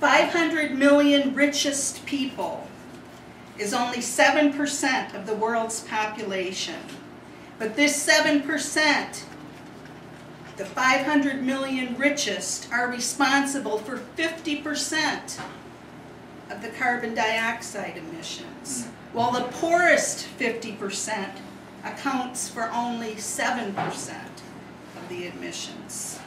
500 million richest people is only 7% of the world's population. But this 7%, the 500 million richest, are responsible for 50% of the carbon dioxide emissions, while the poorest 50% accounts for only 7% of the emissions.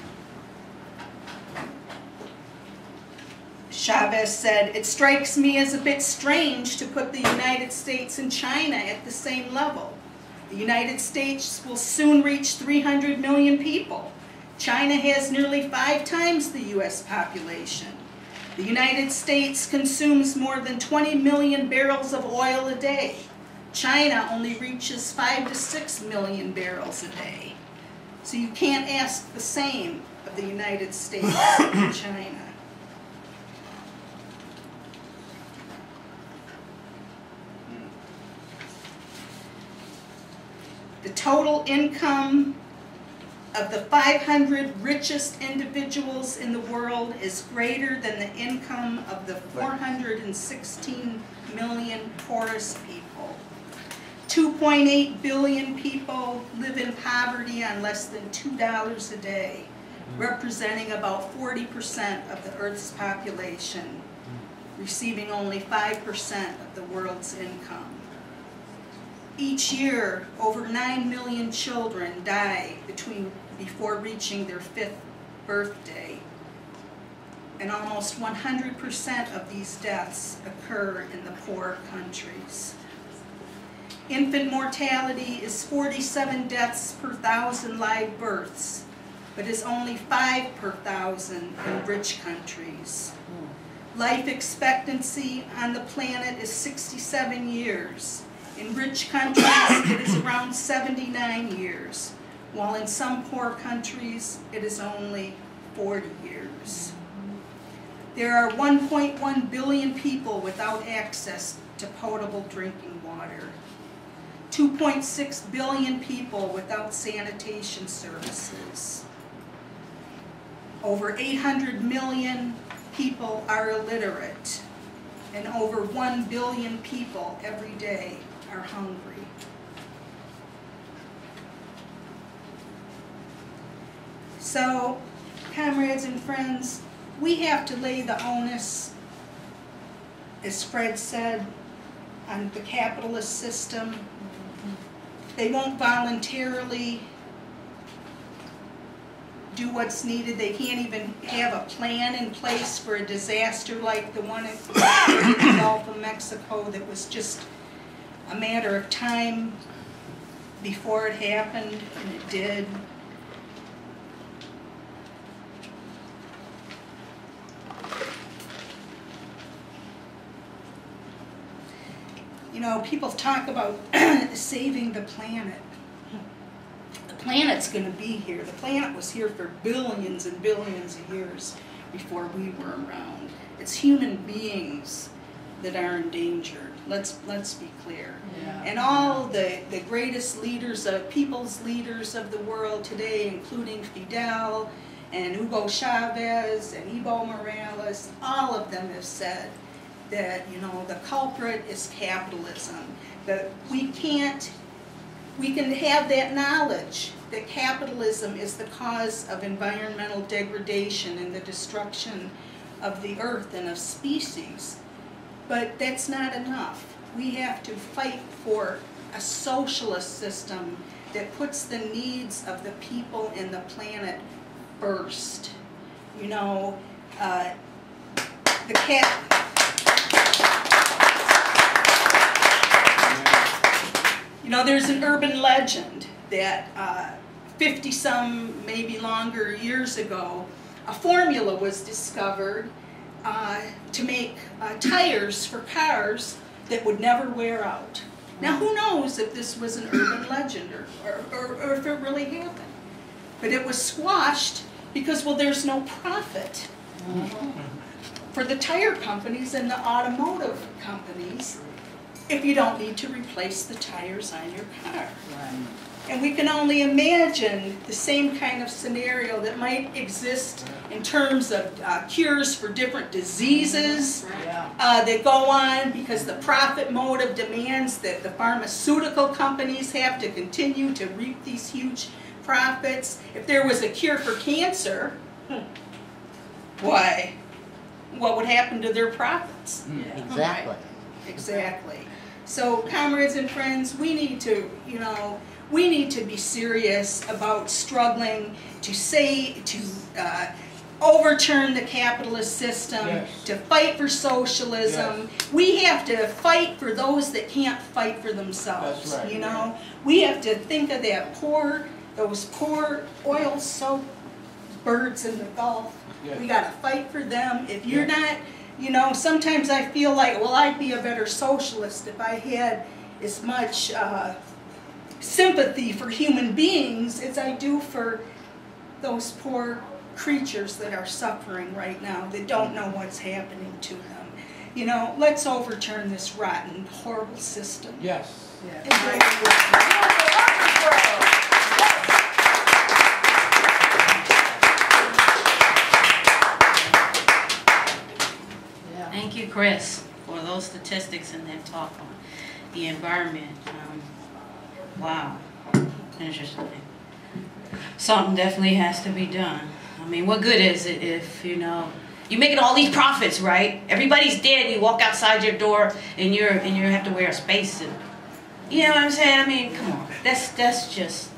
Chavez said, "It strikes me as a bit strange to put the United States and China at the same level. The United States will soon reach 300 million people. China has nearly 5 times the U.S. population. The United States consumes more than 20 million barrels of oil a day. China only reaches 5 to 6 million barrels a day." So you can't ask the same of the United States and China. The total income of the 500 richest individuals in the world is greater than the income of the 416 million poorest people. 2.8 billion people live in poverty on less than $2 a day, representing about 40% of the Earth's population, receiving only 5% of the world's income. Each year, over 9 million children die before reaching their 5th birthday, and almost 100% of these deaths occur in the poor countries. Infant mortality is 47 deaths per 1,000 live births, but is only 5 per 1,000 in rich countries. Life expectancy on the planet is 67 years. In rich countries, it is around 79 years, while in some poor countries, it is only 40 years. There are 1.1 billion people without access to potable drinking water, 2.6 billion people without sanitation services. Over 800 million people are illiterate, and over 1 billion people every day are hungry. So, comrades and friends, we have to lay the onus, as Fred said, on the capitalist system. They won't voluntarily do what's needed. They can't even have a plan in place for a disaster like the one in the Gulf of Mexico that was just a matter of time before it happened, and it did. You know, people talk about saving the planet. The planet's going to be here. The planet was here for billions and billions of years before we were around. It's human beings that are endangered. Let's be clear. Yeah. And all the greatest leaders, people's leaders of the world today, including Fidel and Hugo Chavez and Evo Morales, all of them have said that, you know, the culprit is capitalism. That we can have that knowledge that capitalism is the cause of environmental degradation and the destruction of the earth and of species. But that's not enough. We have to fight for a socialist system that puts the needs of the people and the planet first. You know, you know, there's an urban legend that 50-some, maybe longer years ago, a formula was discovered to make tires for cars that would never wear out. Now, who knows if this was an urban legend or if it really happened. But it was squashed because, well, there's no profit for the tire companies and the automotive companies if you don't need to replace the tires on your car. And we can only imagine the same kind of scenario that might exist in terms of cures for different diseases that go on because the profit motive demands that the pharmaceutical companies have to continue to reap these huge profits. If there was a cure for cancer, why? What would happen to their profits? Exactly. Exactly. So, comrades and friends, we need to, we need to be serious about struggling to overturn the capitalist system, to fight for socialism. We have to fight for those that can't fight for themselves. That's right. We have to think of those poor oil-soaked birds in the Gulf. We got to fight for them. If you're not, sometimes I feel like, well, I'd be a better socialist if I had as much sympathy for human beings as I do for those poor creatures that are suffering right now, that don't know what's happening to them. Let's overturn this rotten, horrible system. Yes. Thank you, Chris, for those statistics and that talk on the environment. Wow, interesting. Something definitely has to be done. I mean, what good is it if, you're making all these profits, right? Everybody's dead, you walk outside your door and you have to wear a spacesuit. You know what I'm saying? I mean, come on. That's just